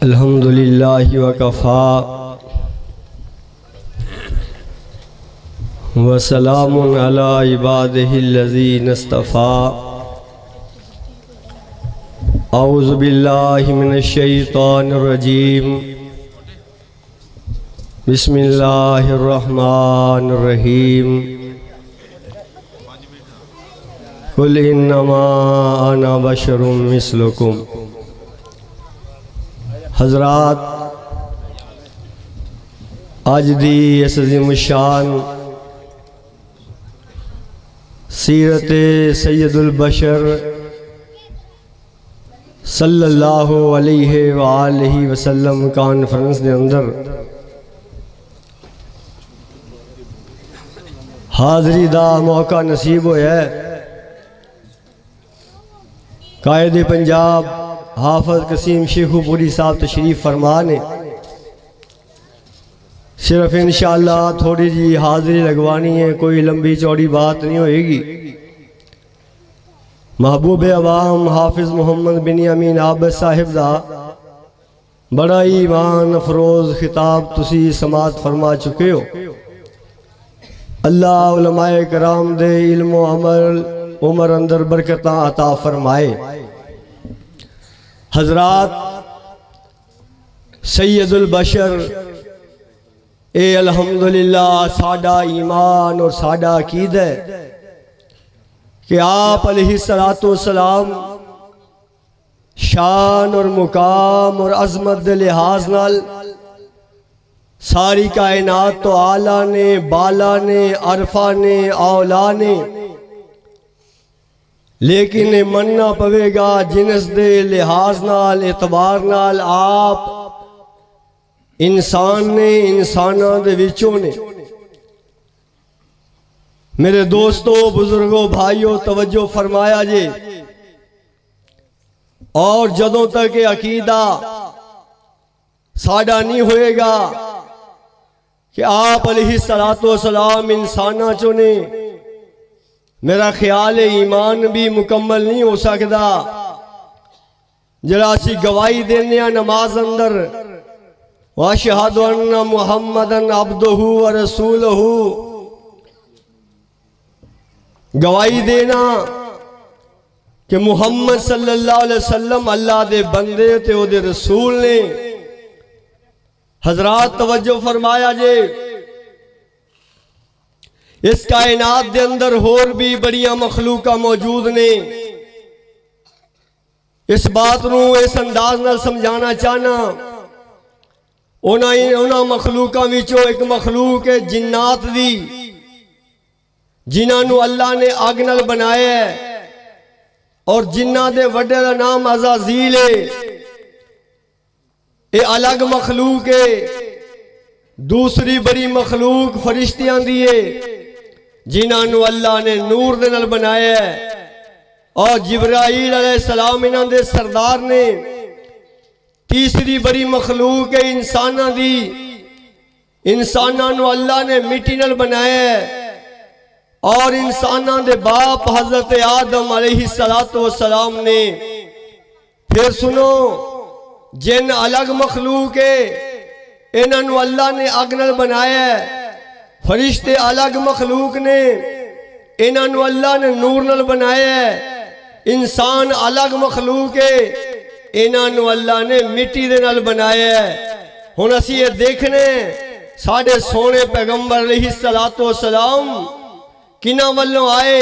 الحمد للہ وکفا وسلام علی عبادہ الذین اصطفیٰ اعوذ باللہ من الشیطان الرجیم بسم اللہ الرحمن الرحیم قل انما انا بشر مثلکم۔ حضرات، آج دی اس عظیم الشان سیرت سید البشر صلی اللہ علیہ وآلہ وسلم کانفرنس دے اندر حاضری دا موقع نصیب ہویا ہے۔ قائد پنجاب حافظ قسیم شیخو پوری صاحب تشریف فرما نے صرف انشاءاللہ تھوڑی جی حاضری لگوانی ہے، کوئی لمبی چوڑی بات نہیں ہوئے گی۔ محبوب عوام حافظ محمد بنیامین عابد صاحب دا بڑا ایمان افروز خطاب تسی سماعت فرما چکے ہو۔ اللہ علماء کرام دے علم و عمل عمر اندر برکتاں عطا فرمائے۔ حضرات، سید البشر اے الحمدللہ ساڈا ایمان اور ساڈا عقیدہ ہے کہ آپ علیہ السلام شان اور مقام اور عظمت دے لحاظ نال ساری کائنات تو آلہ نے، بالا نے، عرفہ نے، اولا نے، لیکن مننا پوے گا جنس دے لحاظ نال اعتبار نال آپ انسان نے، انسانہ دے وچوں نے۔ میرے دوستو، بزرگوں، بھائیوں، توجہ فرمایا جے، اور جدوں تک عقیدہ ساڈا نہیں ہوئے گا کہ آپ علیہ السلام انسانہ چنے، میرا خیال ایمان بھی مکمل نہیں ہو سکتا۔ جڑا سی گواہی دینے نماز اندر وَأَشْهَدُ أَنَّ مُحَمَّدًا عَبْدُهُ وَرَسُولُهُ، گواہی دینا کہ محمد صلی اللہ علیہ وسلم اللہ دے بندے تے او دے رسول نے۔ حضرات توجہ فرمایا جے، اس کائنات دے اندر اور بھی بڑیاں مخلوقہ موجود نے۔ اس بات نو اس انداز نال سمجھانا چاہنا، اونا مخلوقہ وچوں ایک مخلوق ہے جنات دی، جنہاں نو اللہ نے آگ نال بنایا ہے، اور جنہ دے وڈے دا نام عزازیل ہے۔ اے الگ مخلوق ہے۔ دوسری بڑی مخلوق فرشتیاں دی ہے، جنہاں نو اللہ نے نور دے نال بنایا ہے، اور جبرائیل علیہ السلام انہاں دے سردار نے۔ تیسری بڑی مخلوق ہے انسانہ دی، انسانہ نو اللہ نے مٹی نال بنایا ہے، اور انسانہ دے باپ حضرت آدم علیہ السلام نے۔ پھر سنو، جن الگ مخلوق ہے، انہاں نو اللہ نے آگ نال بنایا ہے۔ فرشتے الگ مخلوق نے، انہاں نو اللہ نے نور نال بنایا ہے۔ انسان الگ مخلوق ہے، انہاں نو اللہ نے مٹی دے نال بنایا ہے۔ ہن اسی یہ دیکھنے ساڈے سونے پیغمبر علیہ السلام کنہاں والوں آئے؟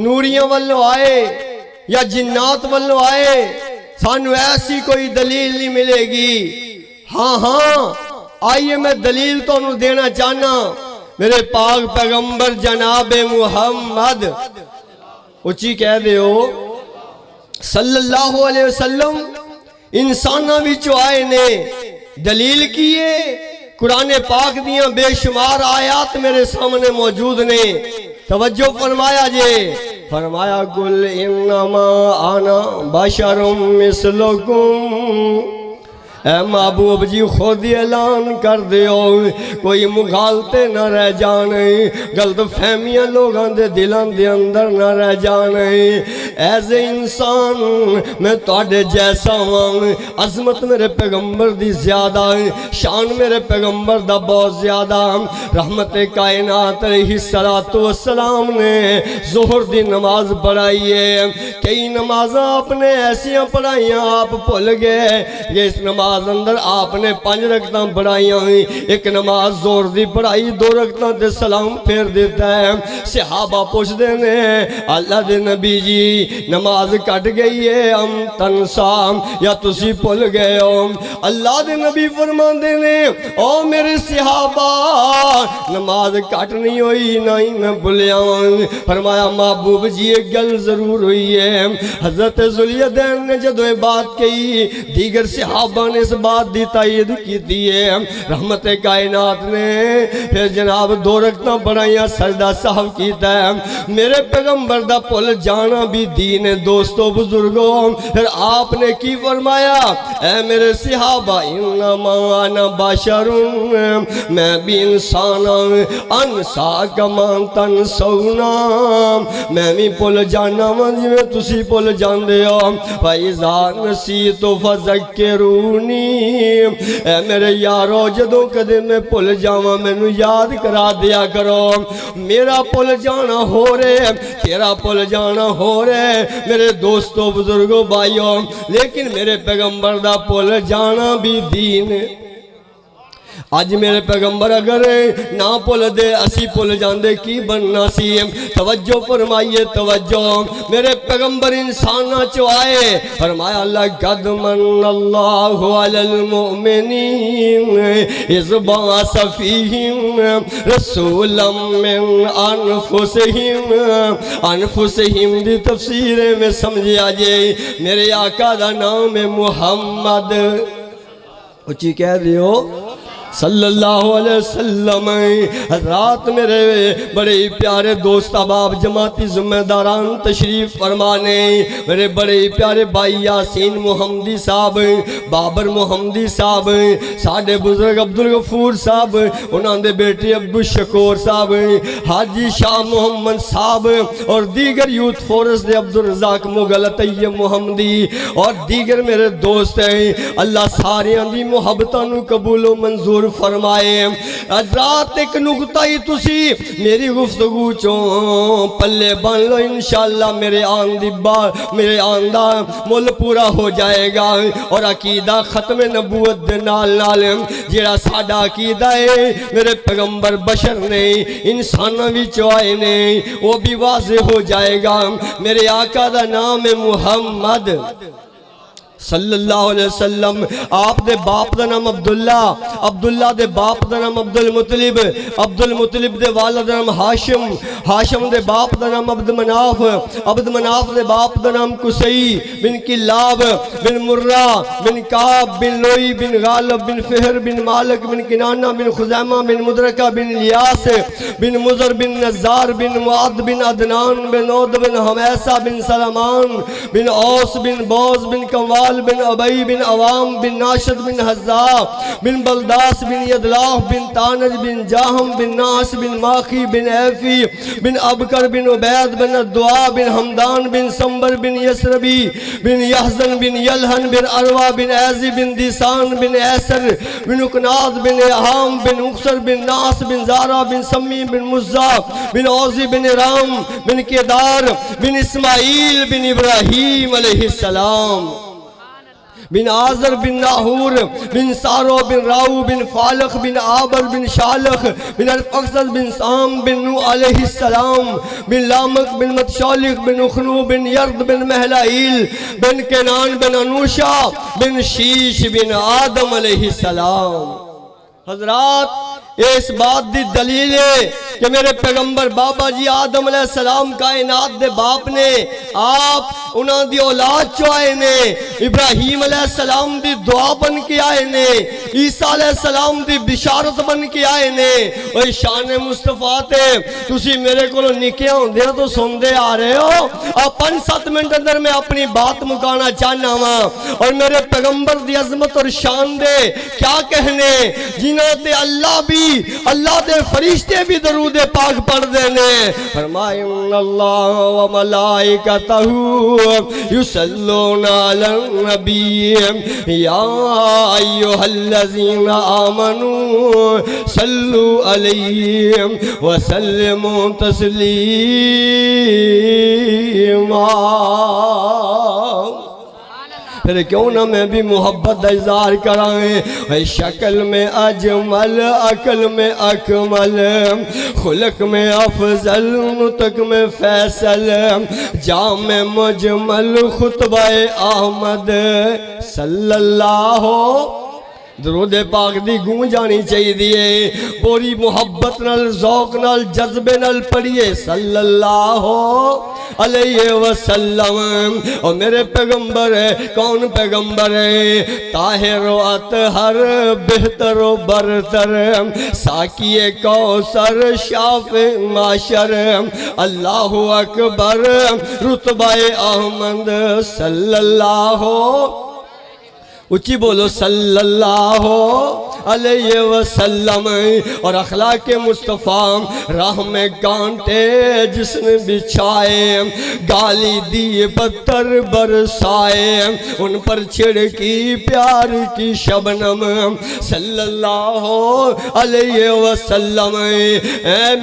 نوریاں والوں آئے یا جنات والوں آئے؟ سانو ایسی کوئی دلیل نہیں ملے گی۔ ہاں آئیے میں دلیل تو انہوں دینا چاہنا۔ میرے پاک پیغمبر جناب محمد اچھی کہہ دے ہو صلی اللہ علیہ وسلم انسانہ بھی چوائے نے۔ دلیل کیے قرآن پاک دیاں بے شمار آیات میرے سامنے موجود نے۔ توجہ فرمایا جے، فرمایا قل انما انا بشر مثلکم۔ اے محبوب جی خود ہی اعلان کر دیو، کوئی مغالطے نہ رہ جانے، غلط فہمیاں لوگاں دے دلان دے اندر نہ رہ جانے۔ ایز اے انسان میں تواڈے جیسا ہوں، عظمت میرے پیغمبر دی زیادہ، شان میرے پیغمبر دا بہت زیادہ۔ رحمت کائنات علیہ السلام نے ظہر دی نماز پڑھائی ہے، کئی نمازاں آپ نے ایسیاں پڑھائیاں آپ بھول گئے کہ اس نماز اندر آپ نے 5 رکعتاں پڑھائیاں، ایک نماز ظہر دی پڑھائی 2 رکعتاں تے سلام پھیر دیتا ہے۔ صحابہ پوچھتے ہیں اللہ دے نبی جی نماز کٹ گئی ہے ہم تنسا یا تسی بھول گئے ہو؟ اللہ دے نبی فرماندے نے او میرے صحابہ نماز کٹ نہیں ہوئی نہ ہی میں بھولیا ہوں۔ فرمایا محبوب جی ایک گل ضرور ہوئی ہے، حضرت ذوالدین نے جدو یہ بات کہی دیگر صحابہ نے اس بات دی تائید کی دی ہے۔ رحمت کائنات نے پھر جناب 2 رکعتاں پڑھائیاں سجدہ سہو کیتا ہے۔ میرے پیغمبر دا بھول جانا بھی دین ہے دوستو بزرگوں۔ پھر آپ نے کی فرمایا اے میرے صحابہ انما انا بشر میں بھی انسان انسا کما تنسونا، میں بھی بھول جانا جی میں تسی بھول جاندے ہو۔ فَإِذَا نَسِيتُ فَذَكِّرُونِي، اے میرے یارو جدوں کدے میں بھول جاواں مینوں یاد کرا دیا کرو۔ میرا بھول جانا ہو رہے تیرا بھول جانا ہو رہے میرے دوستو بزرگوں بھائیوں، لیکن میرے پیغمبر دا بھول جانا بھی دین ہے۔ آج میرے پیغمبر اگر نہ بھول دے اسی بھول جاندے کی بننا سی؟ توجہ فرمائیے توجہ، میرے پیغمبر انساناں چو آئے فرمایا لَقَدْ مَنَّ اللَّهُ عَلَى الْمُؤْمِنِينَ إِذْ بَعَثَ فِيهِمْ رَسُولًا مِّنْ أَنفُسِهِمْ دی تفسیر میں سمجھے آجے میرے آقا دا نام ہے محمد، اچھی کہہ دیو صلی اللہ علیہ وسلم۔ حضرات میرے بڑے پیارے دوست احباب جماعتی ذمہ داران تشریف فرمانے، میرے بڑے پیارے بھائی یاسین محمدی صاحب، بابر محمدی صاحب، ساڑھے بزرگ عبدالغفور صاحب، انہاں دے بیٹے عبد الشکور صاحب، حاجی شاہ محمد صاحب اور دیگر یوتھ فورس دے عبدالرزاق مغل طیب محمدی اور دیگر میرے دوست ہیں، اللہ ساریاں دی محبتاں نو قبول و منظور فرمائے۔ حضرات ایک نقطہ ہی تسی میری گفتگو چوں پلے بن لو، انشاءاللہ میرے آندہ مل پورا ہو جائے گا اور عقیدہ ختم نبوت دے نال نال جیڑا ساڈا عقیدہ ہے میرے پیغمبر بشر نے انسانہ بھی چوائے نے وہ بھی واضح ہو جائے گا۔ میرے آقا دا نام ہے محمد صلی اللہ علیہ وسلم، آپ دے باپ دا نام عبداللہ، عبداللہ دے باپ دا نام عبدالمطلب، عبدالمطلب دے والد دا نام ہاشم، ہاشم دے باپ دا نام عبدمناف، عبدمناف دے باپ دا نام قصی بن کلاب بن مرہ بن کعب بن لوئی بن غالب بن فہر بن مالک بن کنانہ بن خزیمہ بن مدرکہ بن الیاس بن مزر بن نزار بن معد بن عدنان بن عود بن حمیسہ بن سلمان بن اوس بن بوز بن کموال بن عبی بن عوام بن ناشد بن حزا بن بلداس بن یدلاح بن تانج بن جاہم بن ناس بن ماخی بن ایفی بن ابکر بن عبید بن الدعا بن حمدان بن سمبر بن یسربی بن یحزن بن یلہن بن عروہ بن ایزی بن دیسان بن ایسر بن اکناد بن احام بن اکسر بن ناس بن زارہ بن سمی بن مزہ بن اوزی بن رام بن کیدار بن اسماعیل بن ابراہیم علیہ السلام بن آزر بن ناہور بن سارو بن راو بن فالق بن آبر بن شالخ بن الفقصد بن سام بن نو علیہ السلام بن لامک بن متشالخ بن اخنو بن یرد بن محلائیل بن کنان بن انوشا بن شیش بن آدم علیہ السلام۔ حضرات اس بات دی دلیل ہے کہ میرے پیغمبر بابا جی آدم علیہ السلام کائنات دے باپ نے، آپ انہاں دی اولاد چو آئے نے، ابراہیم علیہ السلام دی دعا بن کے آئے نے، عیسیٰ علیہ السلام دی بشارت بن کے آئے نے۔ اور شان مصطفیٰ تے تسی میرے کو نکیاں ہوں دے تو سن دے آ رہے ہو، اب 5-7 منٹ اندر میں اپنی بات مکانا چاہنا ہوں اور میرے پیغمبر دی عظمت اور شان دے کیا کہنے جنہاں تے اللہ بھی اللہ دے فرشتے بھی درود پاک پڑھ دینے۔ فرمائے ان اللہ و ملائکتہ ملائکتہ یصلون علی النبی یا ایھا الذین آمنوا صلوا علیہ وسلموا تسلیما۔ پھر کیوں نہ میں بھی محبت دا اظہار کرائیں، شکل میں اجمل، عقل میں اکمل، خلق میں افضل، نطق میں فیصل، جامع مجمل خطبہ احمد صلی اللہ۔ درود پاک دی گونج جانی چاہیے دیئے، پوری محبت نال، ذوق نال، جذبے نال پڑھیے صلی اللہ علیہ وسلم۔ اور میرے پیغمبر ہے، کون پیغمبر ہے؟ طاہر و اطہر، بہتر و برتر، ساقی کوثر، شافع معشر، اللہ اکبر، رتبہ احمد صلی اللہ، اچھی بولو صلی اللہ علیہ وسلم۔ اور اخلاق مصطفیٰ راہ میں کانٹے جس نے بچھائے، گالی دی پتھر برسائے، ان پر چھڑکی پیار کی شبنم صلی اللہ علیہ وسلم۔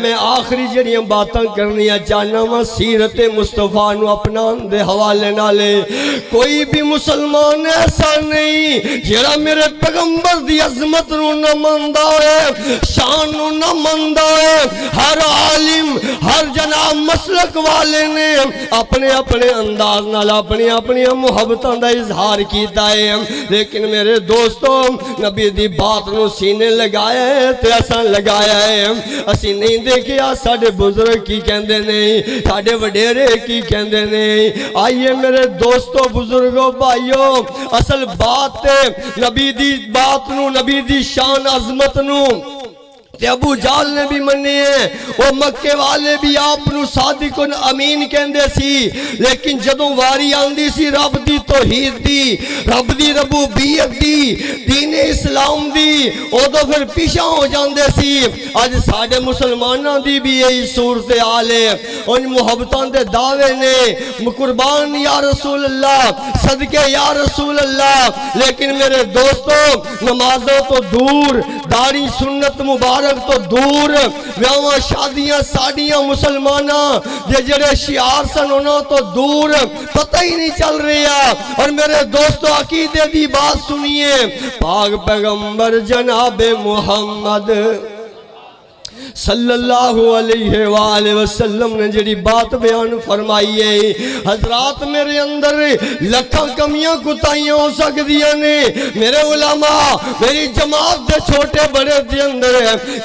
میں آخری جڑیاں باتاں کرنی چاہنا وا سیرت مصطفیٰ نو اپنا دے حوالے نالے۔ کوئی بھی مسلمان ایسا نہیں جیڑا میرے پیغمبر دی عظمت نو نہ مندا ہے، شان نو نہ مندا ہے۔ ہر عالم، ہر جناب مسلک والے نے اپنے اپنے انداز نال اپنی اپنی محبتاں دا اظہار کیتا ہے، لیکن میرے دوستو نبی دی بات نو سینے لگایا ہے تے اساں لگایا ہے۔ اسی نہیں دیکھیا ساڈے بزرگ کی کہندے نہیں، ساڈے وڈیرے کی کہندے نہیں۔ آئیے میرے دوستو، بزرگو، بھائیو، اصل بات نبی دی بات نو، نبی دی شان عظمت نو تے ابو جال نے بھی منی ہے، وہ مکے والے بھی آپ نو صادق امین کہندے سی، لیکن جدوں واری آندی سی رب دی توحید دی، رب دی ربوبیت دی، دین اسلام دی، او تو پھر پیچھے ہو جاندے سی۔ آج ساڈے مسلماناں دی بھی یہی صورتحال ہے، ان محبتاں دے دعوے نے، قربان یا رسول اللہ، صدقے یا رسول اللہ، لیکن میرے دوستو نمازوں تو دور، داڑھی سنت مبارک تو دور، ویاواں شادیاں ساڑیاں مسلماناں دے جڑے شعار سن انہوں تو دور، پتہ ہی نہیں چل رہا۔ اور میرے دوستو عقیدے دی بات سنیے، پاک پیغمبر جناب محمد صلی اللہ علیہ وآلہ وسلم نے جڑی بات بیان فرمائی ہے، حضرات میرے اندر لکھاں کمیاں کتائیاں ہو سکدیاں نے، میرے علماء میری جماعت دے چھوٹے بڑے دے اندر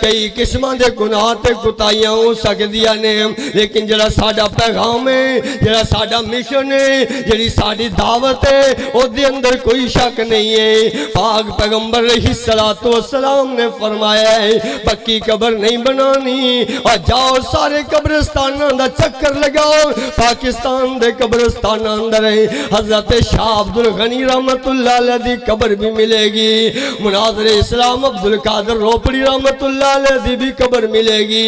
کئی قسماں دے گناہ تے کتائیاں ہو سکدیاں نے، لیکن جڑا ساڈا پیغام ہے، جڑا ساڈا مشن ہے، جڑی ساڈی دعوت ہے، او دے اندر کوئی شک نہیں ہے۔ پاک پیغمبر علیہ السلام نے فرمایا ہے پکی قبر نہیں بنانی، اور جاؤ سارے قبرستانوں دا چکر لگاؤ، پاکستان دے قبرستان اندر ہے حضرت شاہ عبد الغنی رحمت اللہ علیہ دی قبر بھی ملے گی، مناظر اسلام عبد القادر روپڑی رحمت اللہ علیہ دی بھی قبر ملے گی،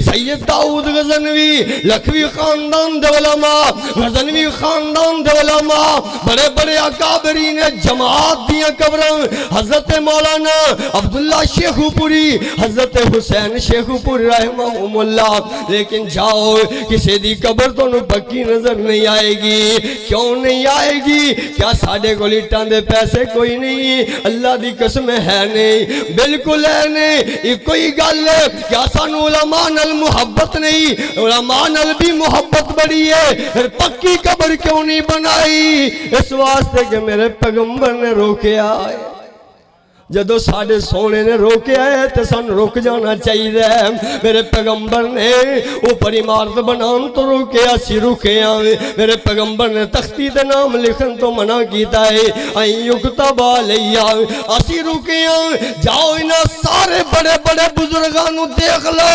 سید داؤد غزنوی لکھوی خاندان دے علماء، غزنوی خاندان دے علماء، بڑے بڑے اکابرین جماعت دیاں قبراں، حضرت مولانا عبداللہ شیخو پوری، حضرت حسین شیخو پوری رحمہم اللہ، لیکن جاؤ کسی دی قبر تو نو پکی نظر نہیں آئے گی۔ کیوں نہیں آئے گی؟ کیا ساڑھے کو لیٹان دے پیسے کوئی نہیں؟ اللہ دی قسم ہے نہیں، بالکل ہے نہیں۔ ایک کوئی گل ہے کیا سانو علماء نال محبت نہیں؟ علماء نال بھی محبت بڑی ہے، پھر پکی قبر کیوں نہیں بنائی؟ اس واسطے کہ میرے پیغمبر نے روکے آئے، جدو ساڑھے سونے نے روکے آئے تو سن روک جانا چاہیے۔ میرے پیغمبر نے اوپر عمارت بنان تو روکے، اسی روکے آئے۔ میرے پیغمبر نے تختی دے نام لکھن تو منع کیتا ہے، این یکتب علیہ، اسی روکے آئے۔ جاؤ انہاں سارے بڑے بڑے بزرگانوں دیکھ لو،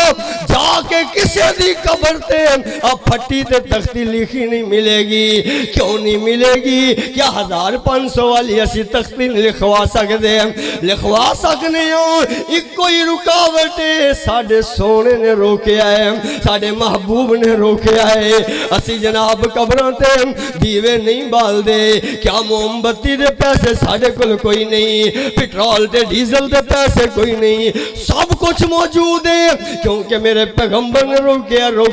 جا کے کسی دی قبر تے اب پھٹی تے تختی لکھی نہیں ملے گی۔ کیوں نہیں ملے گی؟ کیا 1500 والی اسی تختی نہیں لکھوا سکتے ہیں؟ لکھوا سکنے ہوں ایک کوئی رکاوٹ ساڑھے سونے نے روکے آئے ساڑھے محبوب نے روکے آئے اسی جناب قبران تے دیوے نہیں بال دے کیا موم بتی دے پیسے ساڑھے کل کوئی نہیں پیٹرول تے ڈیزل دے پیسے کوئی نہیں سب کچھ موجود ہے کیونکہ میرے پیغمبر نے روک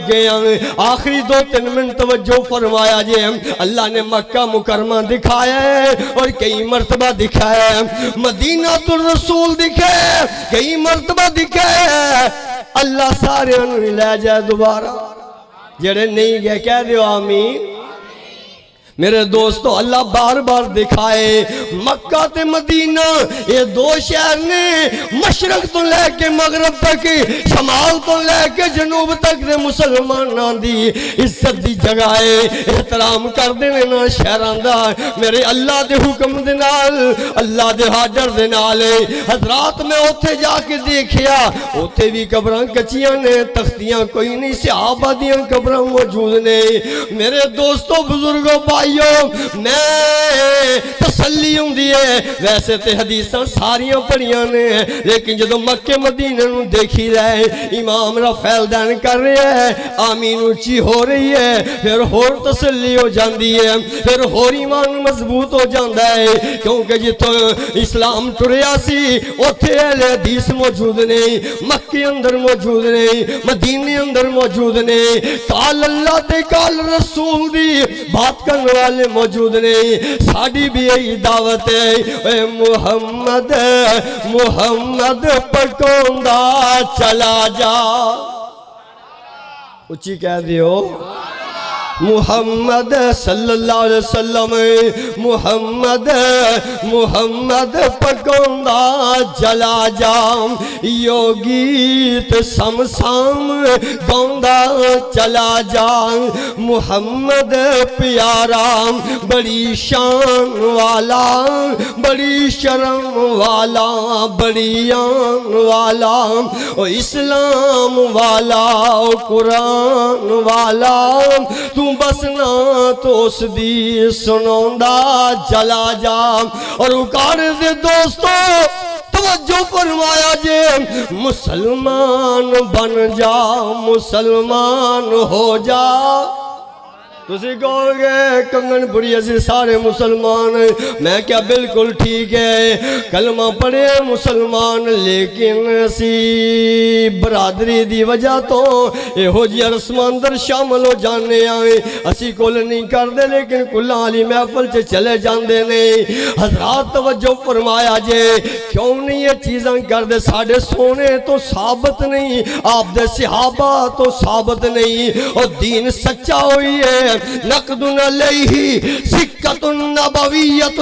گیا آخری 2-3 منٹ توجہ فرمایا جے اللہ نے مکہ مکرمہ دکھایا ہے اور کئی مرتبہ دکھایا ہے مدینہ الرسول دکھایا کئی مرتبہ دکھایا اللہ سارے انہوں لے جائے دوبارہ جڑے نہیں گئے کہہ دیو آمین میرے دوستو اللہ بار بار دکھائے مکہ تے مدینہ یہ دو شہر نے مشرق تو لے کے مغرب تک شمال تو لے کے جنوب تک دے مسلمانان دی عزت دی جگہ ہے احترام کر دینے نا شہران دا میرے اللہ دے حکم دے نال اللہ دے حاضر دے نال حضرات میں اوتھے جا کے دیکھیا اوتھے بھی قبران کچیاں نے تختیاں کوئی نہیں صحابہ دیاں قبران موجود نے میرے دوستو بزرگوں بھائی میں تسلی ہوں دیئے ویسے تے حدیثاں ساریاں پڑھیاں نے لیکن جدو مکہ مدینہ نو دیکھی رہے امام را فیلدان کر رہے ہیں آمین اچھی ہو رہی ہے پھر ہور تسلی ہو جاندی ہے پھر ہور ایمان مضبوط ہو جاندہ ہے کیونکہ جتو اسلام ٹریا سی اوتھے اہل حدیث موجود نہیں مکہ اندر موجود نہیں مدینہ اندر موجود نہیں قال اللہ تے قال رسول دی بات کرنے والے موجود نہیں ساڑی بھی یہی دعوت ہے اے محمد محمد پکوندہ چلا جا اچھی کہہ دیو محمد صلی اللہ علیہ وسلم محمد محمد پکوندہ جلا جام یو گیت سم سام گوندہ چلا جام محمد پیارا بڑی شان والا بڑی شرم والا بڑی آن والا اسلام والا قرآن والا تو بسنا تو اس دی سنوندا چلا جا اور اکار دے دوستو توجہ فرمایا جے مسلمان بن جا مسلمان ہو جا تسی کہو گے کنگن پوری ایسی سارے مسلمان میں کیا بالکل ٹھیک ہے کلمہ پڑھے مسلمان لیکن اسی برادری دی وجہ تو اے ہو جی رسم اندر شامل ہو جانے آئے اسی کول نہیں کر دے لیکن کلہ علی محفل سے چلے جاندے نہیں حضرات توجہ فرمایا جے کیوں نہیں یہ چیزاں کر دے ساڑھے سونے تو ثابت نہیں آپ دے صحابہ تو ثابت نہیں اور دین سچا ہوئی ہے نقد علیہ سکت نبویت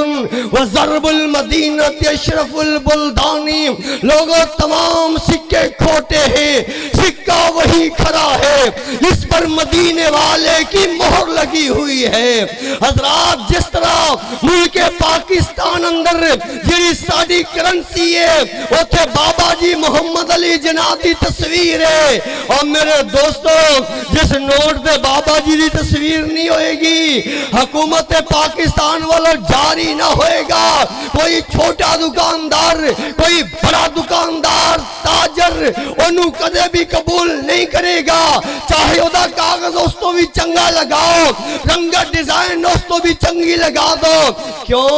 وضرب المدینت اشرف البلدانی لوگوں تمام سکے کھوٹے ہیں سکہ وہی کھڑا ہے اس پر مدینے والے کی مہر لگی ہوئی ہے حضرات جس طرح ملک پاکستان اندر جیری ساڑی کرنسی ہے وہ تھے بابا جی محمد علی جناح دی تصویر ہے اور میرے دوستوں جس نوٹ دے بابا جی دی تصویر نہیں ہوئے گی حکومت پاکستان والا جاری نہ ہوئے گا کوئی چھوٹا دکاندار کوئی بڑا دکاندار تاجر انہوں کدے بھی قبول نہیں کرے گا چاہے ادا کاغذ اس تو بھی چنگا لگاؤ رنگا ڈیزائن اس تو بھی چنگی لگا دو کیوں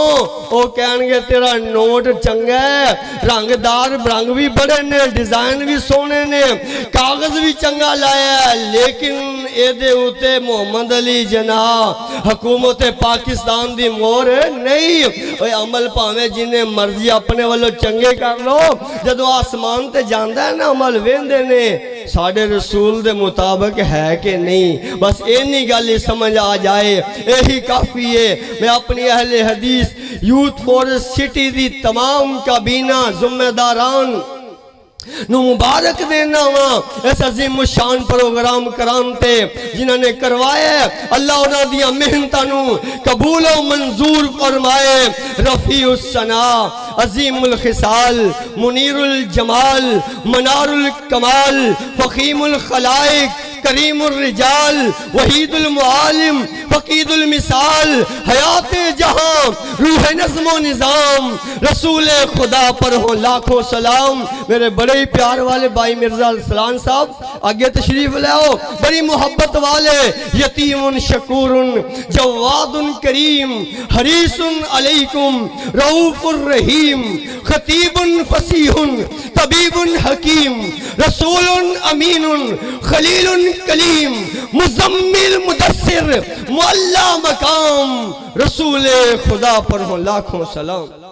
وہ کہنگے تیرا نوٹ چنگا ہے رنگدار رنگ بھی بڑے نے ڈیزائن بھی سونے نے کاغذ بھی چنگا لایا ہے لیکن اے دے ہوتے محمد علی جناح حکومت پاکستان دی مور نہیں اوہ عمل پاوے جنہیں مرضی اپنے والو چنگے کر لو جدو آسمان تے جاندہ ہے نا عمل ویندے نے ساڑھے رسول دے مطابق ہے کہ نہیں بس اینی گالی سمجھ آ جائے یہی کافی ہے میں اپنی اہل حدیث یوتھ فورس سٹی دی تمام کابینہ ذمہ داران نو مبارک دینا ہوا اس عظیم شان پروگرام کرانتے جنہوں نے کروائے اللہ انہاں دیا محنتانو قبول و منظور فرمائے رفیع السنا عظیم الخصال منیر الجمال منار الکمال فخیم الخلائق کریم الرجال وحید المعالم فقید المثال حیات جہاں روح نظم و نظام رسول خدا پر ہو لاکھوں سلام۔ میرے بڑے ہی پیار والے بھائی مرزا ارسلان صاحب آگے تشریف لے آؤ، بڑی محبت والے، یتیم شکور جواد کریم حریص علیکم رؤوف الرحیم خطیب فصیح طبیب حکیم رسول امین خلیل کلیم مزمل مدثر معلی مقام رسول خدا پر ہو لاکھوں سلام۔